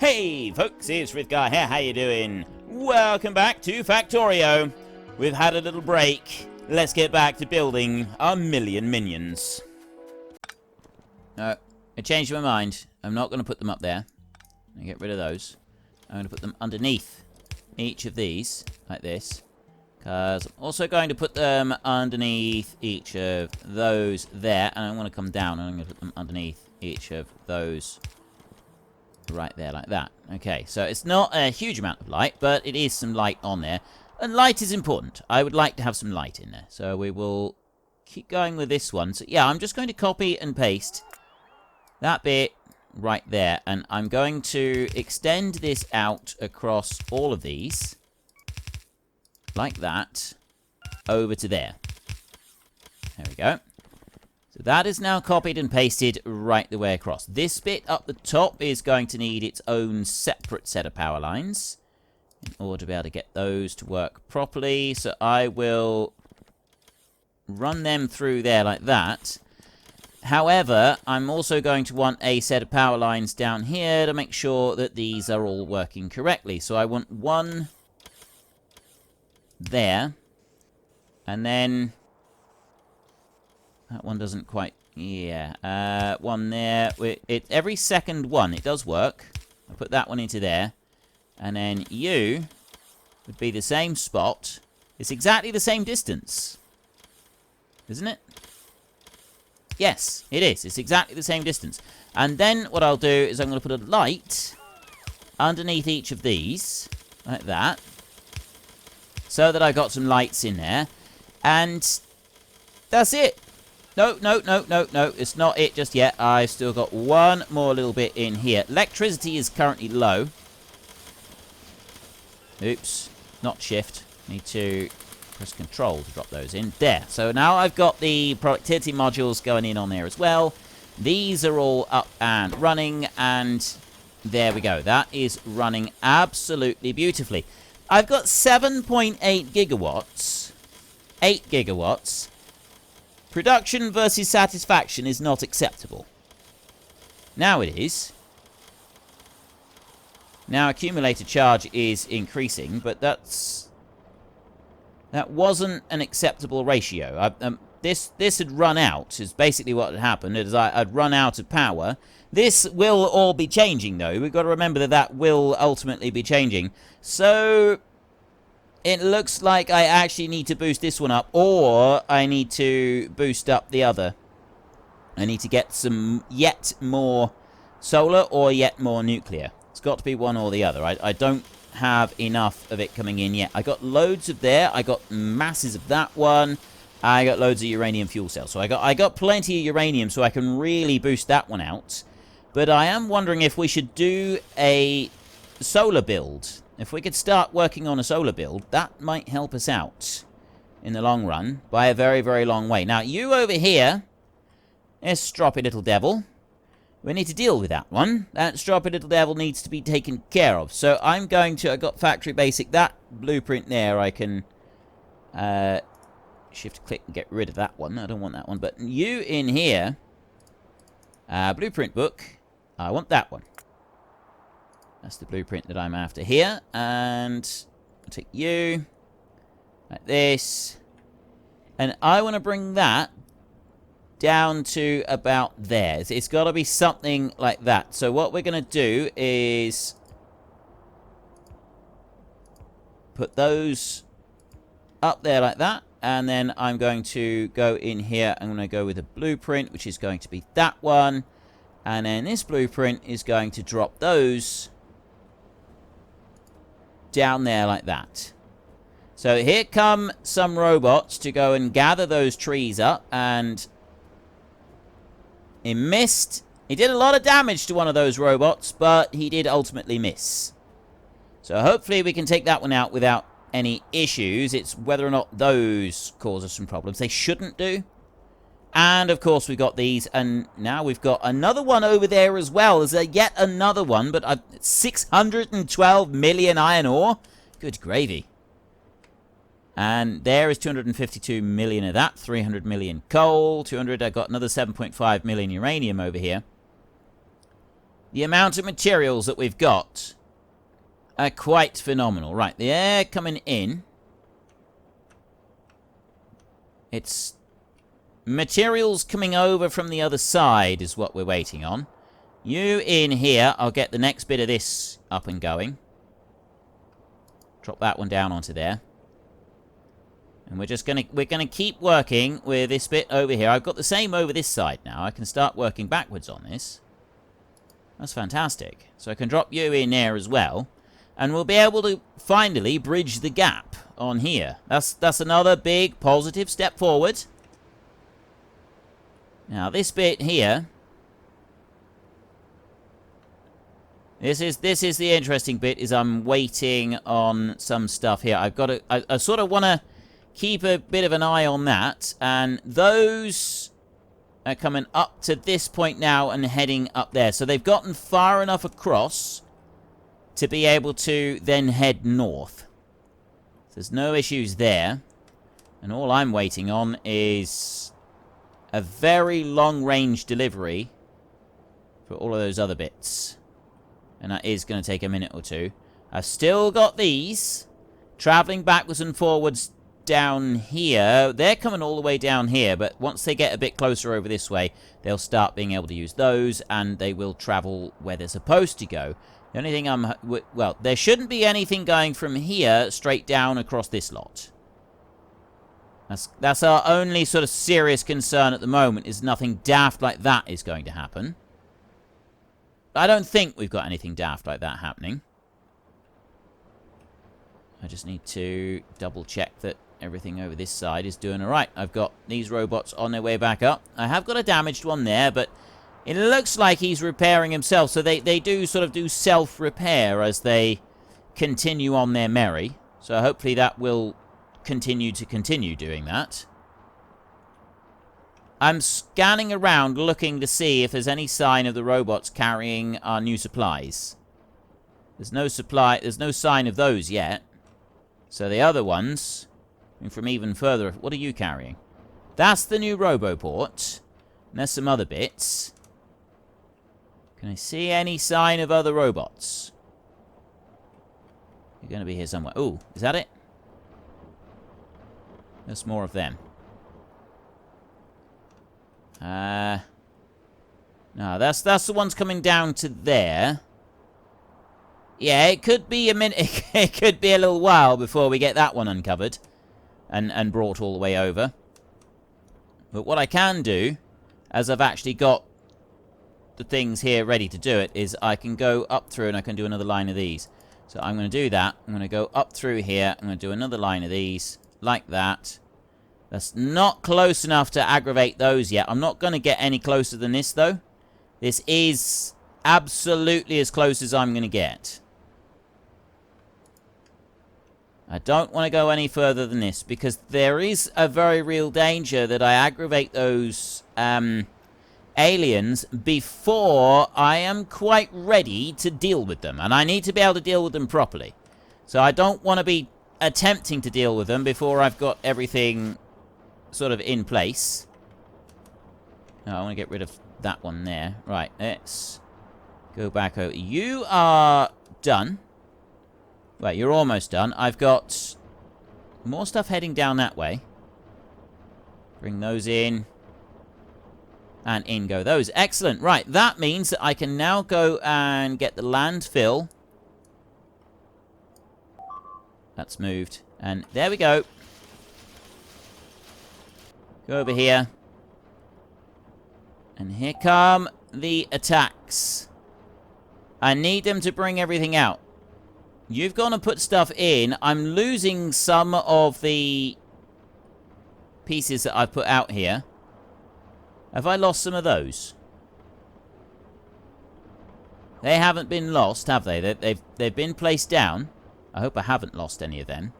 Hey folks, it's Frithgar here, how you doing? Welcome back to Factorio. We've had a little break. Let's get back to building our million minions. No, I changed my mind. I'm not going to put them up there. I get rid of those. I'm going to put them underneath each of these, like this. Because I'm also going to put them underneath each of those there. And I'm going to come down and I'm going to put them underneath each of those right there, like that. Okay, so it's not a huge amount of light, but it is some light on there. And light is important. I would like to have some light in there. So we will keep going with this one. So yeah, I'm just going to copy and paste that bit right there. And I'm going to extend this out across all of these. Like that. Over to there. There we go. So that is now copied and pasted right the way across. This bit up the top is going to need its own separate set of power lines in order to be able to get those to work properly. So I will run them through there like that. However, I'm also going to want a set of power lines down here to make sure that these are all working correctly. So I want one there, and then that one doesn't quite, yeah, one there. Every second one, it does work. I put that one into there, and then you would be the same spot. It's exactly the same distance, isn't it? Yes, it is. It's exactly the same distance. And then what I'll do is I'm going to put a light underneath each of these, like that, so that I got some lights in there. And that's it. No, it's not it just yet. I've still got one more little bit in here. Electricity is currently low. Oops, not shift. Need to press control to drop those in. There. So now I've got the productivity modules going in on there as well. These are all up and running, and there we go. That is running absolutely beautifully. I've got 7.8 gigawatts. 8 gigawatts. Production versus satisfaction is not acceptable. Now it is. Now accumulated charge is increasing, but that wasn't an acceptable ratio. This had run out, is basically what had happened. I'd run out of power. This will all be changing, though. We've got to remember that will ultimately be changing. So it looks like I actually need to boost this one up, or I need to boost up the other. I need to get some yet more solar or yet more nuclear. It's got to be one or the other. I don't have enough of it coming in yet. I got loads of there. I got masses of that one. I got loads of uranium fuel cells. So I got plenty of uranium, so I can really boost that one out. But I am wondering if we should do a solar build. If we could start working on a solar build, that might help us out in the long run by a very, very long way. Now, you over here, this stroppy little devil, we need to deal with that one. That stroppy little devil needs to be taken care of. So I'm going to, I got factory basic, that blueprint there, I can shift click and get rid of that one. I don't want that one. But you in here, blueprint book, I want that one. That's the blueprint that I'm after here. And I'll take you like this. And I want to bring that down to about there. It's got to be something like that. So what we're going to do is put those up there like that. And then I'm going to go in here. I'm going to go with a blueprint, which is going to be that one. And then this blueprint is going to drop those down there like that. So here come some robots to go and gather those trees up, and he missed. He did a lot of damage to one of those robots, but he did ultimately miss. So hopefully we can take that one out without any issues. It's whether or not those cause us some problems. They shouldn't do. And of course we've got these, and now we've got another one over there as well. There's yet another one, but 612 million iron ore. Good gravy. And there is 252 million of that. 300 million coal. 200. I got another 7.5 million uranium over here. the amount of materials that we've got are quite phenomenal. Right, the air coming in. It's materials coming over from the other side is what we're waiting on. You in here. I'll get the next bit of this up and going. Drop that one down onto there. And we're gonna keep working with this bit over here. I've got the same over this side now. I can start working backwards on this. That's fantastic. So I can drop you in there as well. And we'll be able to finally bridge the gap on here. That's another big positive step forward. Now this bit here. This is the interesting bit, is I'm waiting on some stuff here. I've got to, I sort of want to keep a bit of an eye on that. And those are coming up to this point now and heading up there. So they've gotten far enough across to be able to then head north. There's no issues there. And all I'm waiting on is a very long-range delivery for all of those other bits. And that is going to take a minute or two. I've still got these traveling backwards and forwards down here. They're coming all the way down here, but once they get a bit closer over this way, they'll start being able to use those, and they will travel where they're supposed to go. The only thing well, there shouldn't be anything going from here straight down across this lot. That's our only sort of serious concern at the moment, is nothing daft like that is going to happen. I don't think we've got anything daft like that happening. I just need to double check that everything over this side is doing alright. I've got these robots on their way back up. I have got a damaged one there, but it looks like he's repairing himself. So they do sort of do self-repair as they continue on their merry. So hopefully that will continue doing that. I'm scanning around looking to see if there's any sign of the robots carrying our new supplies. There's no sign of those yet. So the other ones, from even further, what are you carrying? That's the new Roboport. And there's some other bits. Can I see any sign of other robots? You're going to be here somewhere. Ooh, is that it? There's more of them. No, that's the ones coming down to there. Yeah, it could be a minute. It could be a little while before we get that one uncovered and brought all the way over. But what I can do, as I've actually got the things here ready to do it, is I can go up through and I can do another line of these. So I'm going to do that. I'm going to go up through here. I'm going to do another line of these like that. That's not close enough to aggravate those yet. I'm not going to get any closer than this, though. This is absolutely as close as I'm going to get. I don't want to go any further than this, because there is a very real danger that I aggravate those aliens before I am quite ready to deal with them. And I need to be able to deal with them properly. So I don't want to be attempting to deal with them before I've got everything sort of in place. No, I want to get rid of that one there. Right, let's go back over. You are done. Right, you're almost done. I've got more stuff heading down that way. Bring those in. And in go those. Excellent. Right, that means that I can now go and get the landfill. That's moved. And there we go. Go over here. And here come the attacks. I need them to bring everything out. You've gone and put stuff in. I'm losing some of the pieces that I've put out here. Have I lost some of those? They haven't been lost, have they? They've been placed down. I hope I haven't lost any of them.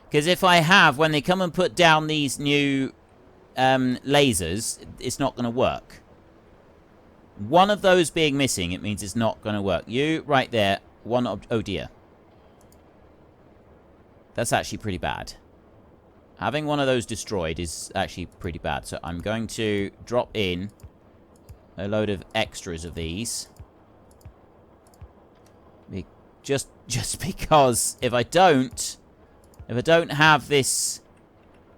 Because if I have, when they come and put down these new lasers, it's not going to work. One of those being missing, it means it's not going to work. You, right there. Oh dear. That's actually pretty bad. Having one of those destroyed is actually pretty bad. So I'm going to drop in a load of extras of these. Just because if I don't have this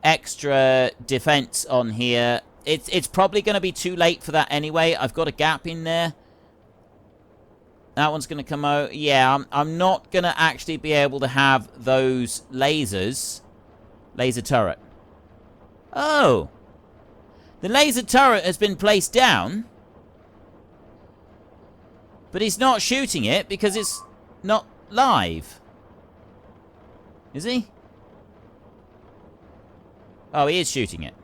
extra defense on here, it's probably going to be too late for that anyway. I've got a gap in there. That one's going to come out. Yeah, I'm not going to actually be able to have those lasers. Laser turret. Oh. The laser turret has been placed down. But he's not shooting it because it's not live. Is he? Oh, he is shooting it.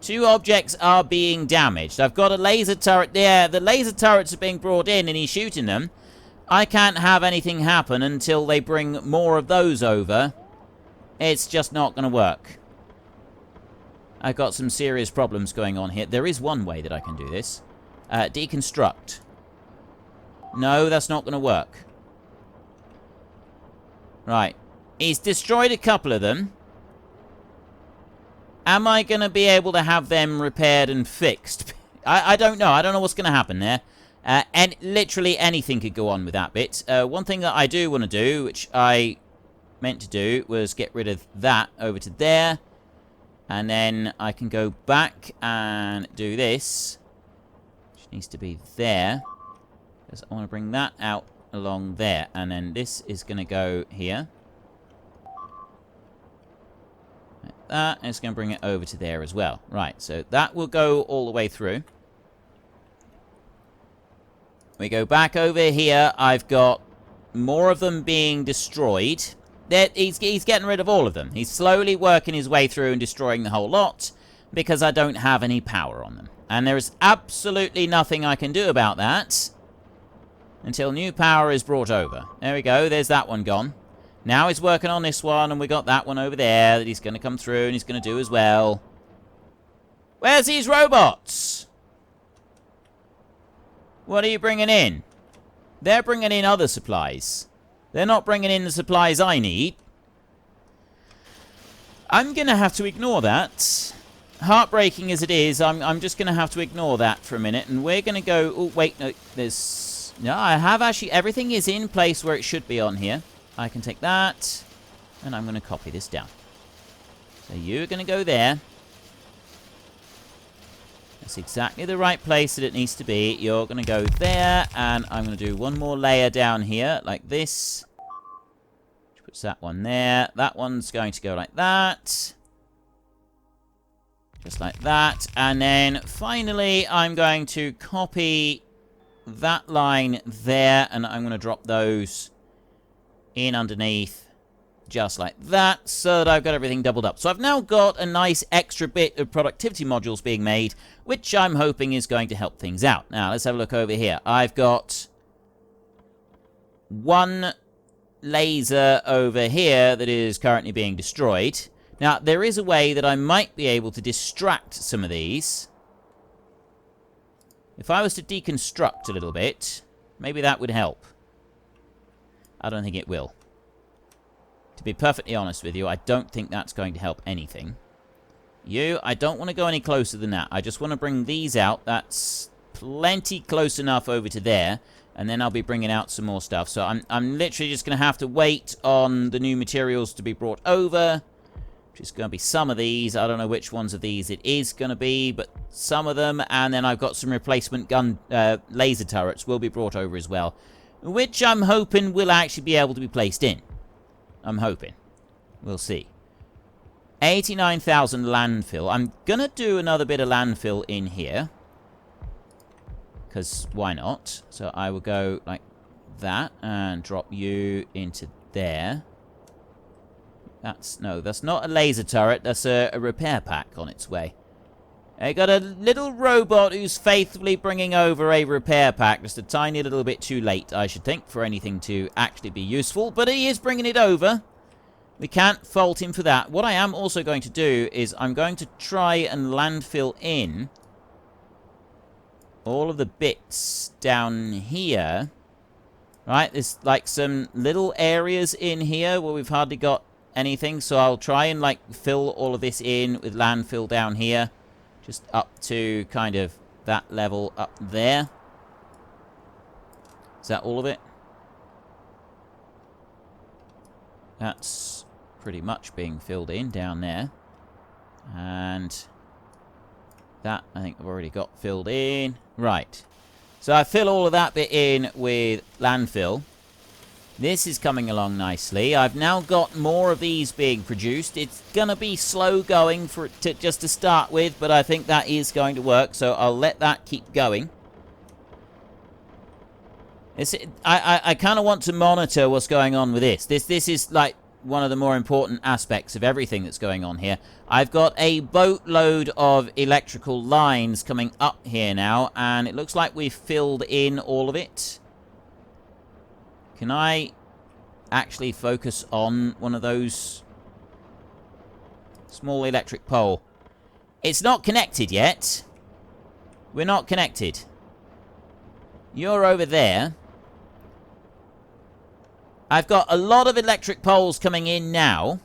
2 objects are being damaged. I've got a laser turret there. The laser turrets are being brought in and he's shooting them. I can't have anything happen until they bring more of those over. It's just not going to work. I've got some serious problems going on here. There is one way that I can do this. Deconstruct. No, that's not going to work. Right. He's destroyed a couple of them. Am I going to be able to have them repaired and fixed? I don't know. I don't know what's going to happen there. And literally anything could go on with that bit. One thing that I do want to do, which I meant to do, was get rid of that over to there. And then I can go back and do this. Which needs to be there. Because I want to bring that out along there. And then this is going to go here. That, and it's going to bring it over to there as well. Right, so that will go all the way through. We go back over here. I've got more of them being destroyed. He's getting rid of all of them. He's slowly working his way through and destroying the whole lot because I don't have any power on them. And there is absolutely nothing I can do about that until new power is brought over. There we go. There's that one gone. Now he's working on this one, and we got that one over there that he's going to come through and he's going to do as well. Where's these robots? What are you bringing in? They're bringing in other supplies. They're not bringing in the supplies I need. I'm going to have to ignore that. Heartbreaking as it is, I'm just going to have to ignore that for a minute. And we're going to go... Oh, wait, no, there's... No, I have actually... Everything is in place where it should be on here. I can take that, and I'm going to copy this down. So you're going to go there. That's exactly the right place that it needs to be. You're going to go there, and I'm going to do one more layer down here, like this. Which puts that one there. That one's going to go like that. Just like that. And then, finally, I'm going to copy that line there, and I'm going to drop those in underneath, just like that, so that I've got everything doubled up. So I've now got a nice extra bit of productivity modules being made, which I'm hoping is going to help things out. Now, let's have a look over here. I've got one laser over here that is currently being destroyed. Now, there is a way that I might be able to distract some of these. If I was to deconstruct a little bit, maybe that would help. I don't think it will. To be perfectly honest with you, I don't think that's going to help anything. You, I don't want to go any closer than that. I just want to bring these out. That's plenty close enough over to there. And then I'll be bringing out some more stuff. So I'm literally just going to have to wait on the new materials to be brought over. Which is going to be some of these. I don't know which ones of these it is going to be, but some of them. And then I've got some replacement gun laser turrets will be brought over as well. Which I'm hoping will actually be able to be placed in. I'm hoping. We'll see. 89,000 landfill. I'm going to do another bit of landfill in here. Because why not? So I will go like that and drop you into there. That's not a laser turret. That's a repair pack on its way. I got a little robot who's faithfully bringing over a repair pack. Just a tiny little bit too late, I should think, for anything to actually be useful. But he is bringing it over. We can't fault him for that. What I am also going to do is I'm going to try and landfill in all of the bits down here. Right, there's like some little areas in here where we've hardly got anything. So I'll try and like fill all of this in with landfill down here. Just up to kind of that level up there. Is that all of it? That's pretty much being filled in down there. And that, I think, I've already got filled in. Right. So I fill all of that bit in with landfill. This is coming along nicely. I've now got more of these being produced. It's going to be slow going for it to, just to start with, but I think that is going to work, so I'll let that keep going. I kind of want to monitor what's going on with this. This is like one of the more important aspects of everything that's going on here. I've got a boatload of electrical lines coming up here now, and it looks like we've filled in all of it. Can I actually focus on one of those? Small electric pole. It's not connected yet. We're not connected. You're over there. I've got a lot of electric poles coming in now.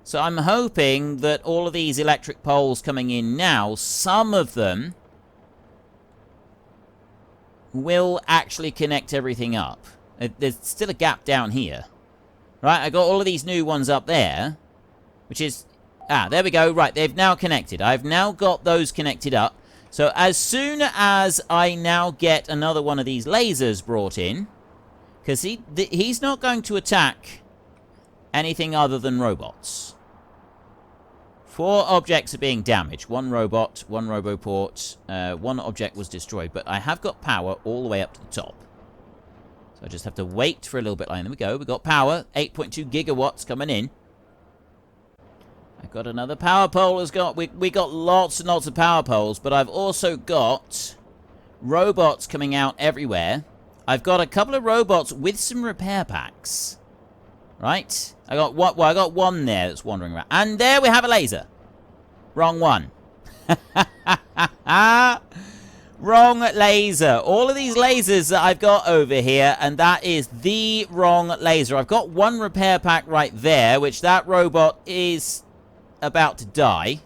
So I'm hoping that all of these electric poles coming in now, some of them will actually connect everything up. There's still a gap down here. Right, I got all of these new ones up there. Which is... Ah, there we go. Right, they've now connected. I've now got those connected up. So as soon as I now get another one of these lasers brought in... Because he's not going to attack anything other than robots. 4 objects are being damaged. 1 robot, 1 roboport. 1 object was destroyed. But I have got power all the way up to the top. So I just have to wait for a little bit. There we go. We've got power. 8.2 gigawatts coming in. I've got another power pole. We got lots and lots of power poles. But I've also got robots coming out everywhere. I've got a couple of robots with some repair packs. Right? I got one there that's wandering around. And there we have a laser. Wrong one. Wrong laser. All of these lasers that I've got over here, and that is the wrong laser. I've got 1 repair pack right there, which that robot is about to die.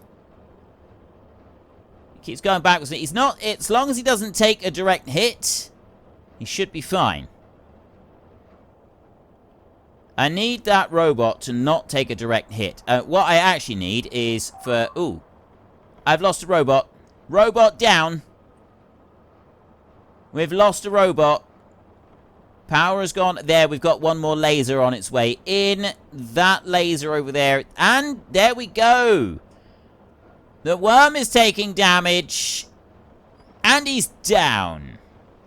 He keeps going backwards. He's not... As long as he doesn't take a direct hit, he should be fine. I need that robot to not take a direct hit. What I actually need is for... Ooh. I've lost a robot. Robot down. We've lost a robot. Power has gone. There, we've got 1 more laser on its way in. That laser over there. And there we go. The worm is taking damage. And he's down.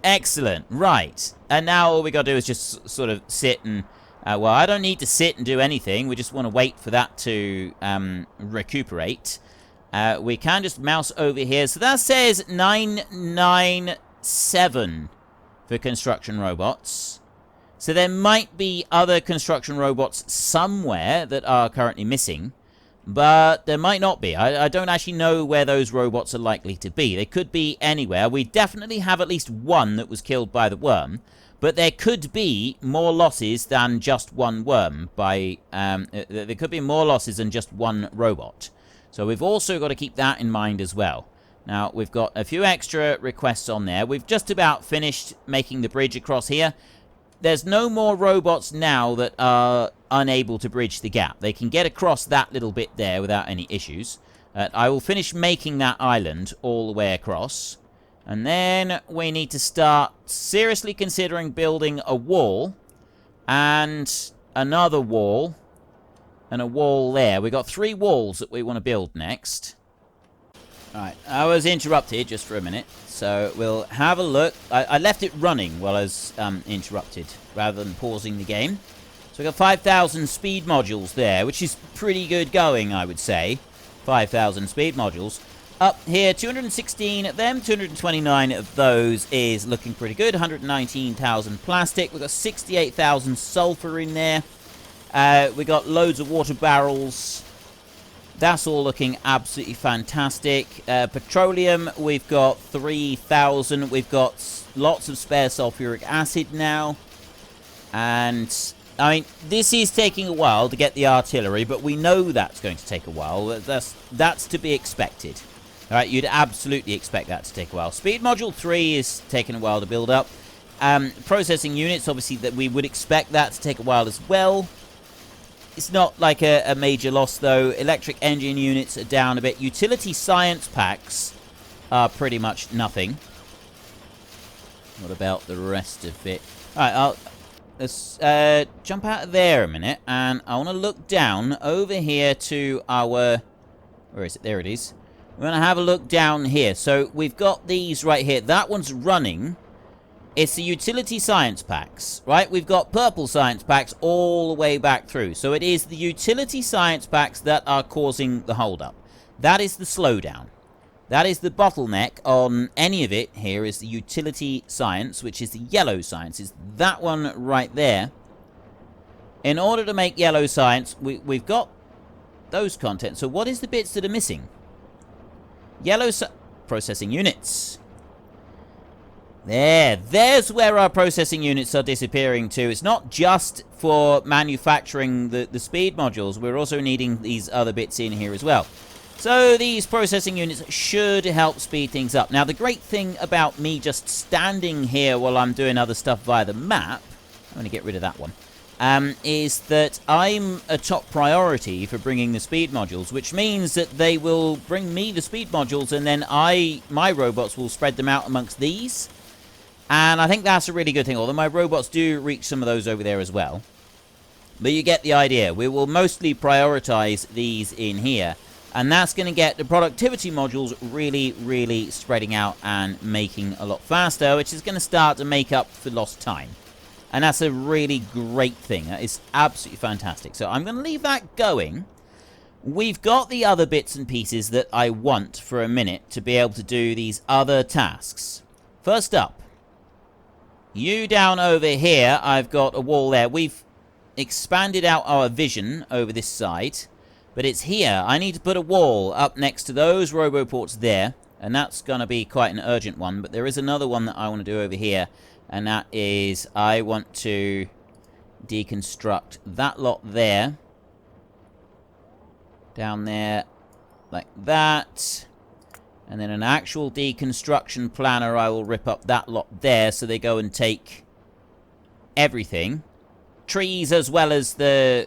Excellent. Right. And now all we got to do is just sort of sit and... well, I don't need to sit and do anything. We just want to wait for that to recuperate. We can just mouse over here. So that says 997 for construction robots. So there might be other construction robots somewhere that are currently missing. But there might not be. I don't actually know where those robots are likely to be. They could be anywhere. We definitely have at least 1 that was killed by the worm. But there could be more losses than just 1 worm. There could be more losses than just 1 robot. So we've also got to keep that in mind as well. Now, we've got a few extra requests on there. We've just about finished making the bridge across here. There's no more robots now that are unable to bridge the gap. They can get across that little bit there without any issues. I will finish making that island all the way across. And then we need to start seriously considering building a wall. And another wall. And a wall there. We've got 3 walls that we want to build next. Alright, I was interrupted just for a minute. So we'll have a look. I left it running while I was interrupted, rather than pausing the game. So we've got 5,000 speed modules there, which is pretty good going, I would say. 5,000 speed modules. Up here, 216 of them, 229 of those is looking pretty good. 119,000 plastic. We've got 68,000 sulfur in there. We got loads of water barrels. That's all looking absolutely fantastic. Petroleum, we've got 3,000. We've got lots of spare sulfuric acid now. And, I mean, this is taking a while to get the artillery, but we know that's going to take a while. That's to be expected. Alright, you'd absolutely expect that to take a while. Speed Module 3 is taking a while to build up. Processing units, obviously, that we would expect that to take a while as well. It's not like a major loss, though. Electric engine units are down a bit. Utility science packs are pretty much nothing. What about the rest of it? Alright, let's jump out of there a minute, and I want to look down over here to our... Where is it? There it is. We're going to have a look down here. So we've got these right here. That one's running. It's the utility science packs, right? We've got purple science packs all the way back through. So it is the utility science packs that are causing the holdup. That is the slowdown. That is the bottleneck on any of it here is the utility science, which is the yellow science. Is that one right there. In order to make yellow science, we've got those contents. So what is the bits that are missing? Yellow processing units. There's where our processing units are disappearing to. It's not just for manufacturing the speed modules. We're also needing these other bits in here as well. So these processing units should help speed things up. Now, the great thing about me just standing here while I'm doing other stuff via the map, I'm going to get rid of that one, is that I'm a top priority for bringing the speed modules, which means that they will bring me the speed modules, and then my robots will spread them out amongst these. And I think that's a really good thing, although my robots do reach some of those over there as well. But you get the idea. We will mostly prioritize these in here. And that's going to get the productivity modules really, really spreading out and making a lot faster, which is going to start to make up for lost time. And that's a really great thing. That is absolutely fantastic. So I'm going to leave that going. We've got the other bits and pieces that I want for a minute to be able to do these other tasks. First up, you down over here, I've got a wall there. We've expanded out our vision over this side, but it's here. I need to put a wall up next to those roboports there, and that's going to be quite an urgent one, but there is another one that I want to do over here, and that is I want to deconstruct that lot there, down there, like that. And then an actual deconstruction planner, I will rip up that lot there so they go and take everything. Trees as well as the,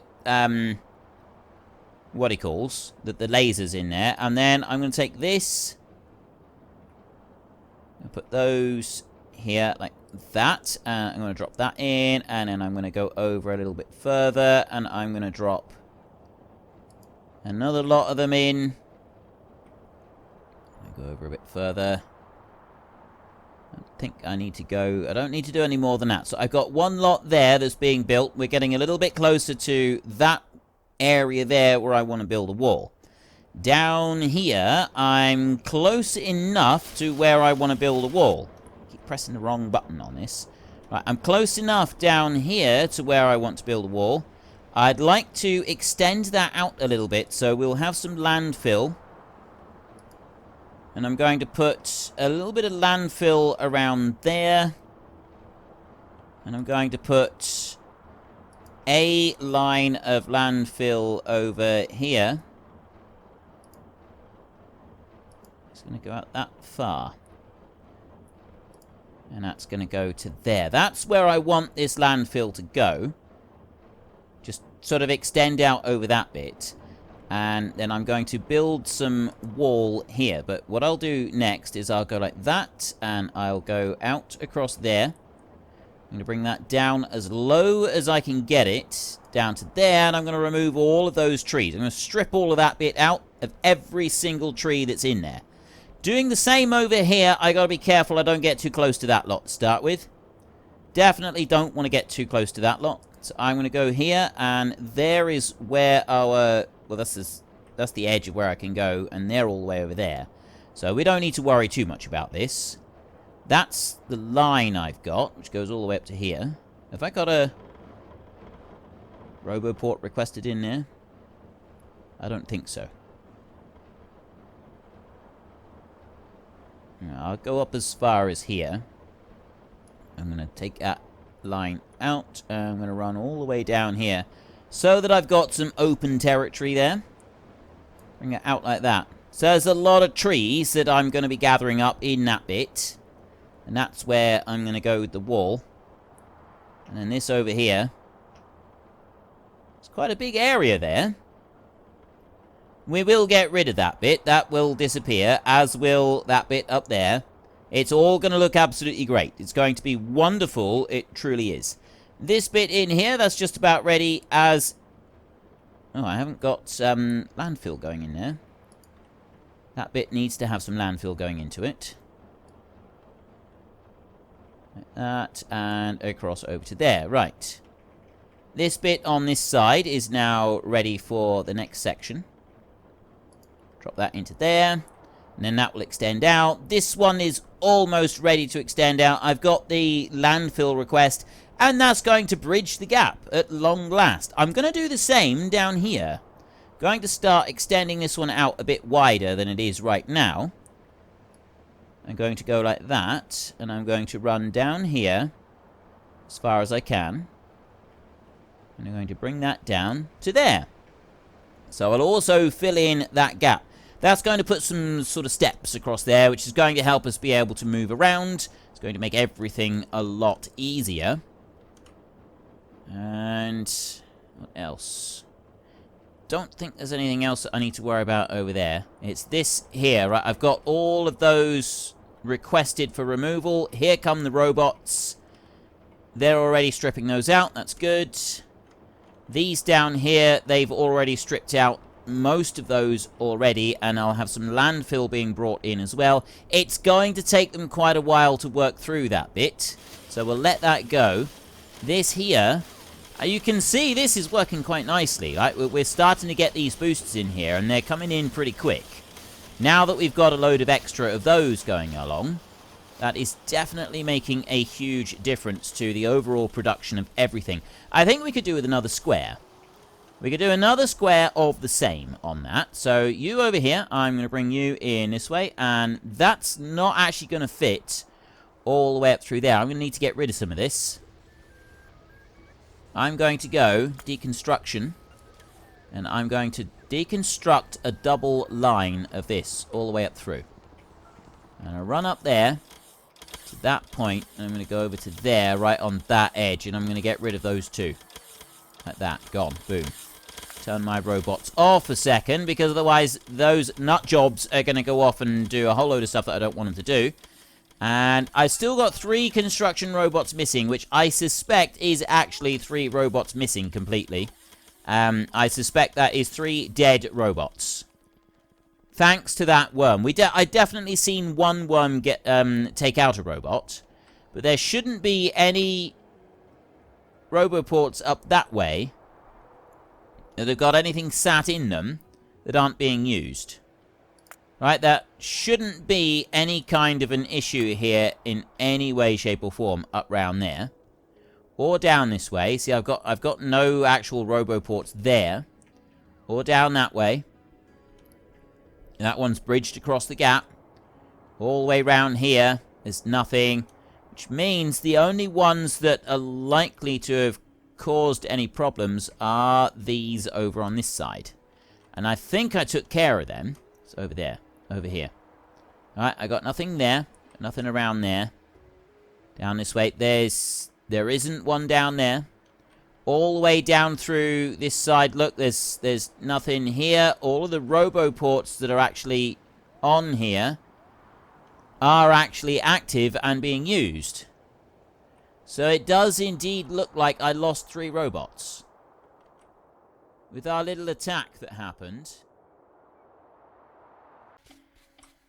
what he calls, the lasers in there. And then I'm going to take this, and put those here like that. I'm going to drop that in, and then I'm going to go over a little bit further, and I'm going to drop another lot of them in. Go over a bit further. I think I need to go... I don't need to do any more than that. So I've got one lot there that's being built. We're getting a little bit closer to that area there where I want to build a wall. Down here, I'm close enough to where I want to build a wall. I keep pressing the wrong button on this. Right, I'm close enough down here to where I want to build a wall. I'd like to extend that out a little bit, so we'll have some landfill. And I'm going to put a little bit of landfill around there. And I'm going to put a line of landfill over here. It's going to go out that far. And that's going to go to there. That's where I want this landfill to go. Just sort of extend out over that bit. And then I'm going to build some wall here. But what I'll do next is I'll go like that. And I'll go out across there. I'm going to bring that down as low as I can get it. Down to there. And I'm going to remove all of those trees. I'm going to strip all of that bit out of every single tree that's in there. Doing the same over here. I got to be careful I don't get too close to that lot to start with. Definitely don't want to get too close to that lot. So I'm going to go here. And there is where our... Well, that's the edge of where I can go, and they're all the way over there. So we don't need to worry too much about this. That's the line I've got, which goes all the way up to here. Have I got a Roboport requested in there? I don't think so. I'll go up as far as here. I'm going to take that line out, and I'm going to run all the way down here. So that I've got some open territory there. Bring it out like that. So there's a lot of trees that I'm going to be gathering up in that bit. And that's where I'm going to go with the wall. And then this over here. It's quite a big area there. We will get rid of that bit. That will disappear, as will that bit up there. It's all going to look absolutely great. It's going to be wonderful. It truly is. This bit in here, that's just about ready as... Oh, I haven't got landfill going in there. That bit needs to have some landfill going into it. Like that, and across over to there. Right. This bit on this side is now ready for the next section. Drop that into there. And then that will extend out. This one is almost ready to extend out. I've got the landfill request, and that's going to bridge the gap at long last. I'm going to do the same down here. Going to start extending this one out a bit wider than it is right now. I'm going to go like that, and I'm going to run down here as far as I can. And I'm going to bring that down to there. So I'll also fill in that gap. That's going to put some sort of steps across there, which is going to help us be able to move around. It's going to make everything a lot easier. And what else? Don't think there's anything else that I need to worry about over there. It's this here, right? I've got all of those requested for removal. Here come the robots. They're already stripping those out. That's good. These down here, they've already stripped out most of those already, and I'll have some landfill being brought in as well. It's going to take them quite a while to work through that bit, so we'll let that go. This here, you can see this is working quite nicely. Right? We're starting to get these boosts in here, and they're coming in pretty quick. Now that we've got a load of extra of those going along, that is definitely making a huge difference to the overall production of everything. I think we could do with another square. We could do another square of the same on that. So you over here, I'm going to bring you in this way, and that's not actually going to fit all the way up through there. I'm going to need to get rid of some of this. I'm going to go deconstruction, and I'm going to deconstruct a double line of this all the way up through. And I'll run up there to that point, and I'm going to go over to there, right on that edge, and I'm going to get rid of those two. Like that. Gone. Boom. Turn my robots off a second, because otherwise those nut jobs are going to go off and do a whole load of stuff that I don't want them to do. And I've still got 3 construction robots missing, which I suspect is actually 3 robots missing completely. I suspect that is 3 dead robots. Thanks to that worm. I definitely seen one worm take out a robot, but there shouldn't be any roboports up that way that have got anything sat in them that aren't being used. Right, that shouldn't be any kind of an issue here in any way, shape, or form up round there. Or down this way. See, I've got no actual roboports there. Or down that way. And that one's bridged across the gap. All the way round here, there's nothing. Which means the only ones that are likely to have caused any problems are these over on this side. And I think I took care of them. It's over there. Over here. Alright, I got nothing there. Nothing around there. Down this way. There isn't one down there. All the way down through this side. Look, there's nothing here. All of the roboports that are actually on here are actually active and being used. So it does indeed look like I lost 3 robots. With our little attack that happened.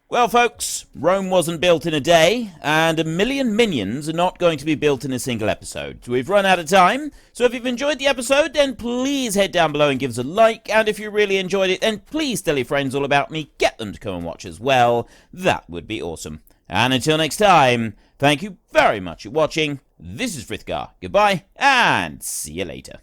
Well, folks, Rome wasn't built in a day, and 1 million minions are not going to be built in a single episode. We've run out of time, so if you've enjoyed the episode, then please head down below and give us a like, and if you really enjoyed it, then please tell your friends all about me, get them to come and watch as well. That would be awesome. And until next time, thank you very much for watching. This is Frithgar. Goodbye, and see you later.